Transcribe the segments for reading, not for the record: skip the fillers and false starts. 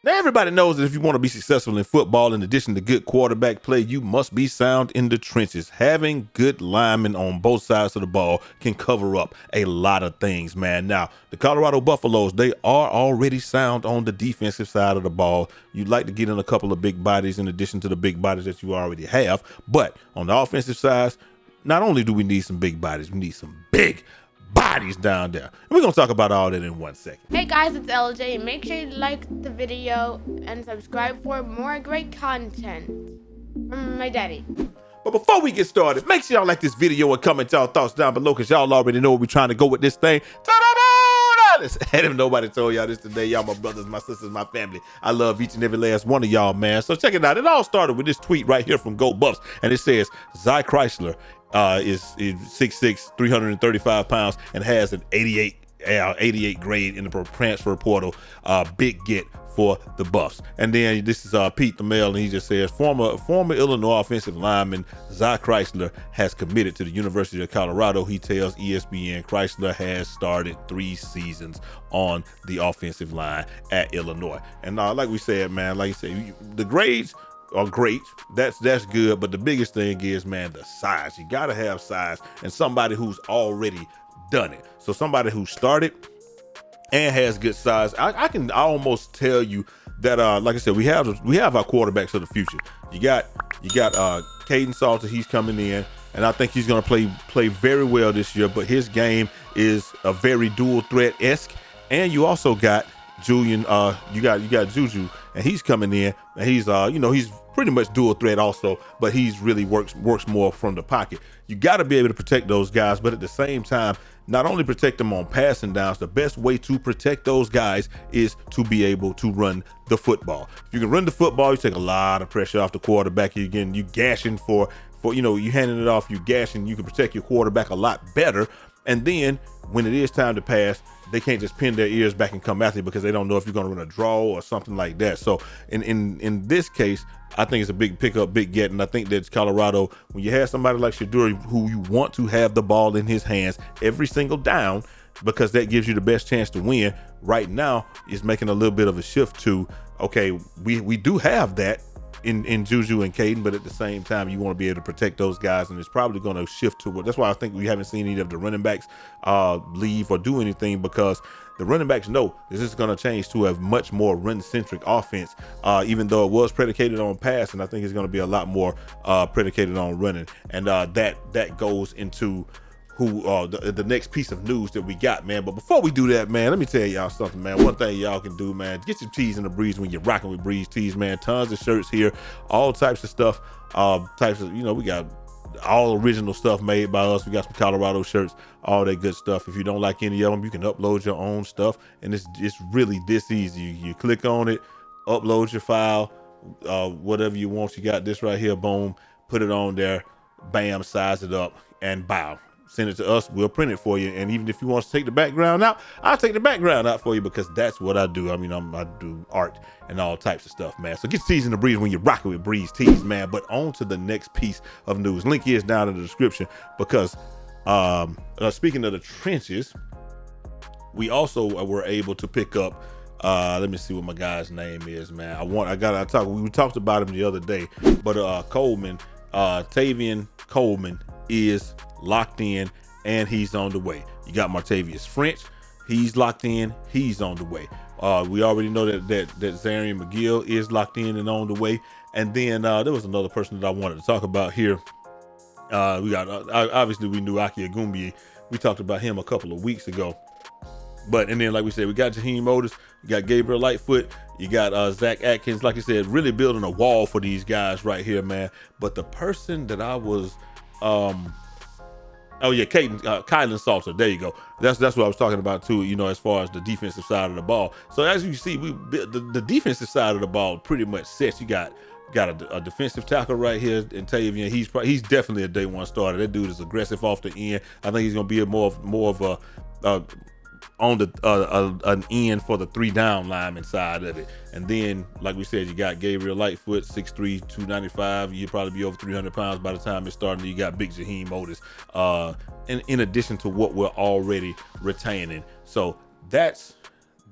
Now, everybody knows that if you want to be successful in football, in addition to good quarterback play, you must be sound in the trenches. Having good linemen on both sides of the ball can cover up a lot of things, man. Now, the Colorado Buffaloes, they are already sound on the defensive side of the ball. You'd like to get in a couple of big bodies in addition to the big bodies that you already have. But on the offensive side, not only do we need some big bodies, we need some big bodies down there. And we're going to talk about all that in 1 second. Hey guys, it's LJ. Make sure you like the video and subscribe for more great content from my daddy. But before we get started, make sure y'all like this video and comment y'all thoughts down below, because y'all already know where we're trying to go with this thing. If nobody told y'all this today, y'all my brothers, my sisters, my family. I love each and every last one of y'all, man. So check it out. It all started with this tweet right here from Go Buffs, and it says, CRISLER is 6'6", 335 pounds, and has an 88 grade in the transfer portal. Big get for the Buffs. And then this is Pete the Mail, and he just says, former Illinois offensive lineman CRISLER has committed to the University of Colorado. He tells ESPN CRISLER has started 3 seasons on the offensive line at Illinois. And like we said, man, like you said, the grades are great. That's good. But the biggest thing is, man, the size. You got to have size and somebody who's already done it. So somebody who started and has good size. I can almost tell you that, like I said, we have our quarterbacks of the future. You got Caden Salter. He's coming in, and I think he's going to play very well this year. But his game is a very dual threat-esque. And you also got Julian. You got Juju, and he's coming in, and he's he's pretty much dual threat also, but he's really works more from the pocket. You got to be able to protect those guys, but at the same time, not only protect them on passing downs, the best way to protect those guys is to be able to run the football. If you can run the football, you take a lot of pressure off the quarterback. You gashing for you handing it off, you gashing, you can protect your quarterback a lot better. And then when it is time to pass, they can't just pin their ears back and come after you because they don't know if you're going to run a draw or something like that. So in this case, I think it's a big pickup, big get. And I think that Colorado, when you have somebody like Shaduri, who you want to have the ball in his hands every single down, because that gives you the best chance to win, right now is making a little bit of a shift to, okay, we do have that in Juju and Caden, but at the same time, you want to be able to protect those guys, and it's probably going to shift to that's why I think we haven't seen any of the running backs leave or do anything, because the running backs know this is going to change to a much more run-centric offense, even though it was predicated on pass, and I think it's going to be a lot more predicated on running, and that goes into the next piece of news that we got, man. But before we do that, man, let me tell y'all something, man. One thing y'all can do, man, get your tees in the breeze when you're rocking with Breeze Tees, man. Tons of shirts here, all types of stuff, we got all original stuff made by us. We got some Colorado shirts, all that good stuff. If you don't like any of them, you can upload your own stuff, and it's really this easy. You click on it, upload your file, whatever you want. You got this right here, boom, put it on there, bam, size it up, and bow. Send it to us, we'll print it for you. And even if you want to take the background out, I'll take the background out for you, because that's what I do. I mean, I do art and all types of stuff, man. So get your tees in the breeze when you're rocking with Breeze Tees, man. But on to the next piece of news. Link is down in the description, because speaking of the trenches, we also were able to pick up, let me see what my guy's name is, man. We talked about him the other day, but Coleman, Tavian Coleman is locked in, and he's on the way. You got Martavius French, he's locked in, he's on the way. We already know that Zarian McGill is locked in and on the way. And then there was another person that I wanted to talk about here. We got obviously we knew Aki Agumbi. We talked about him a couple of weeks ago. And then, like we said, we got Jaheim Otis, you got Gabriel Lightfoot, you got Zach Atkins. Like I said, really building a wall for these guys right here, man. But the person that I was Kylan Salter. There you go. That's what I was talking about too. As far as the defensive side of the ball. So as you see, the defensive side of the ball pretty much sets. You got a defensive tackle right here in Tavian. He's definitely a day one starter. That dude is aggressive off the end. I think he's gonna be more of a on the an end for the 3 down lineman side of it. And then, like we said, you got Gabriel Lightfoot, 6'3", 295. You'll probably be over 300 pounds by the time it's starting. You got big Jaheim Otis, in addition to what we're already retaining. So that's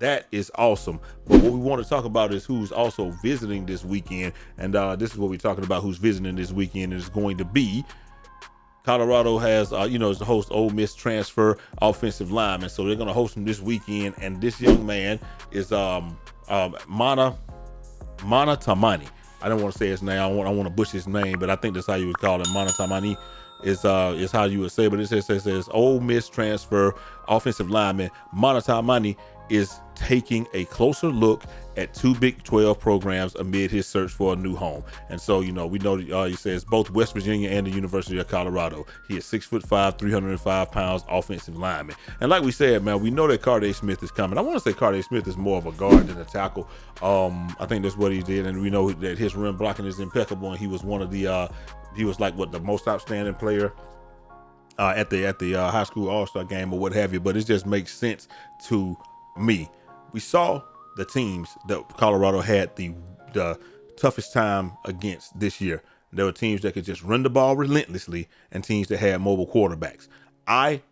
That is awesome. But what we want to talk about is who's also visiting this weekend. And this is what we're talking about, who's visiting this weekend. Is going to be Colorado has, is the host Ole Miss transfer offensive lineman. So they're going to host him this weekend. And this young man is Taimani. I don't want to say his name. I want to butcher his name, but I think that's how you would call it. Taimani is how you would say. But it says Ole Miss transfer offensive lineman Taimani is taking a closer look at 2 Big 12 programs amid his search for a new home. And so, we know he says both West Virginia and the University of Colorado. He is 6'5", 305 pounds, offensive lineman. And like we said, man, we know that Carday Smith is coming. I want to say Carday Smith is more of a guard than a tackle. I think that's what he did. And we know that his rim blocking is impeccable. And he was one of the, he was like the most outstanding player at the high school all-star game or what have you. But it just makes sense to me. We saw the teams that Colorado had the toughest time against this year. There were teams that could just run the ball relentlessly and teams that had mobile quarterbacks. I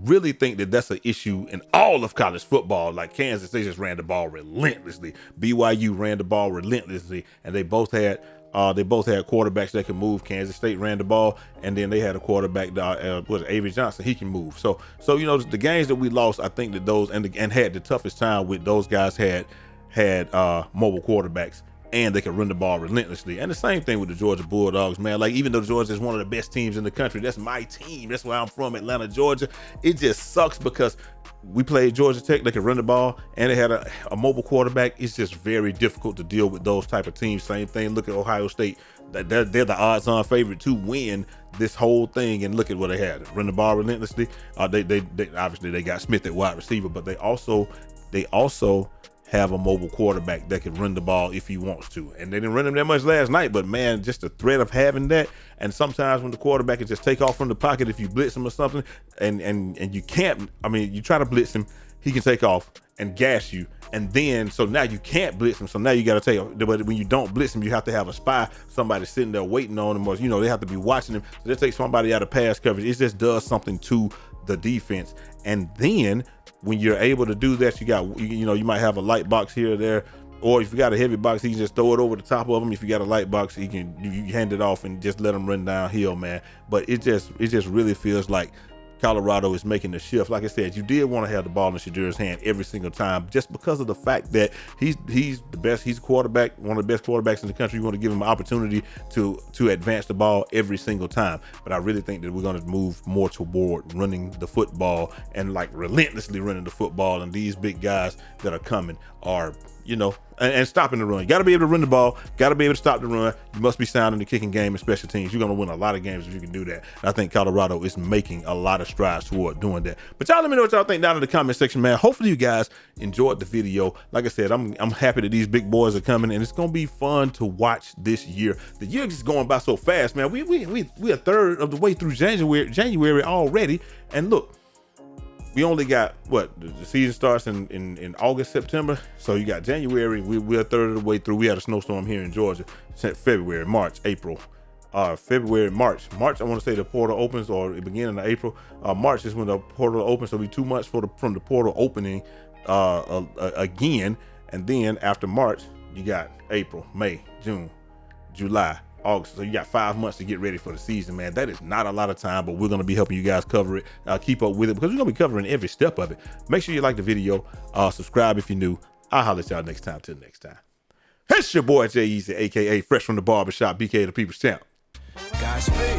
really think that that's an issue in all of college football. Like Kansas, they just ran the ball relentlessly. BYU ran the ball relentlessly, and they both had quarterbacks that can move. Kansas State ran the ball, and then they had a quarterback, Avery Johnson. He can move. So the games that we lost, I think that those and had the toughest time with those guys had mobile quarterbacks, and they could run the ball relentlessly. And the same thing with the Georgia Bulldogs, man. Like, even though Georgia is one of the best teams in the country, that's my team. That's where I'm from, Atlanta, Georgia. It just sucks because we played Georgia Tech. They could run the ball, and they had a mobile quarterback. It's just very difficult to deal with those type of teams. Same thing. Look at Ohio State. They're the odds-on favorite to win this whole thing, and look at what they had. Run the ball relentlessly. They obviously they got Smith at wide receiver, but they also have a mobile quarterback that can run the ball if he wants to. And they didn't run him that much last night, but man, just the threat of having that. And sometimes when the quarterback can just take off from the pocket, if you blitz him or something, and you can't, you try to blitz him, he can take off and gas you. And then, so now you can't blitz him. So now you got to take, but when you don't blitz him, you have to have a spy, somebody sitting there waiting on him, or, they have to be watching him. So they take somebody out of pass coverage. It just does something to the defense. And then when you're able to do that, you might have a light box here or there, or if you got a heavy box, he can just throw it over the top of him. If you got a light box, you hand it off and just let him run downhill, man. But it just really feels like Colorado is making the shift. Like I said, you did want to have the ball in Shadir's hand every single time, just because of the fact that he's the best. He's a quarterback, one of the best quarterbacks in the country. You want to give him an opportunity to advance the ball every single time. But I really think that we're going to move more toward running the football and like relentlessly running the football. And these big guys that are coming are, and stopping the run. You got to be able to run the ball. Got to be able to stop the run. You must be sound in the kicking game and special teams. You're going to win a lot of games if you can do that. And I think Colorado is making a lot of strides toward doing that. But y'all let me know what y'all think down in the comment section, man. Hopefully you guys enjoyed the video. Like I said, I'm happy that these big boys are coming, and it's going to be fun to watch this year. The year is going by so fast, man. We a third of the way through January already. And look, we only got the season starts in August, September. So you got January. We're a third of the way through. We had a snowstorm here in Georgia. February, March, April, February, March. I want to say the portal opens, or the beginning of April. March is when the portal opens. So it'll be 2 months from the portal opening again. And then after March, you got April, May, June, July, August. So you got 5 months to get ready for the season, man. That is not a lot of time, but we're going to be helping you guys cover it, keep up with it, because we're going to be covering every step of it. Make sure you like the video, subscribe if you're new. I'll holler at y'all next time. Till next time. It's your boy Jay Easy, aka Fresh from the Barbershop, BK the People's Champ. Godspeed.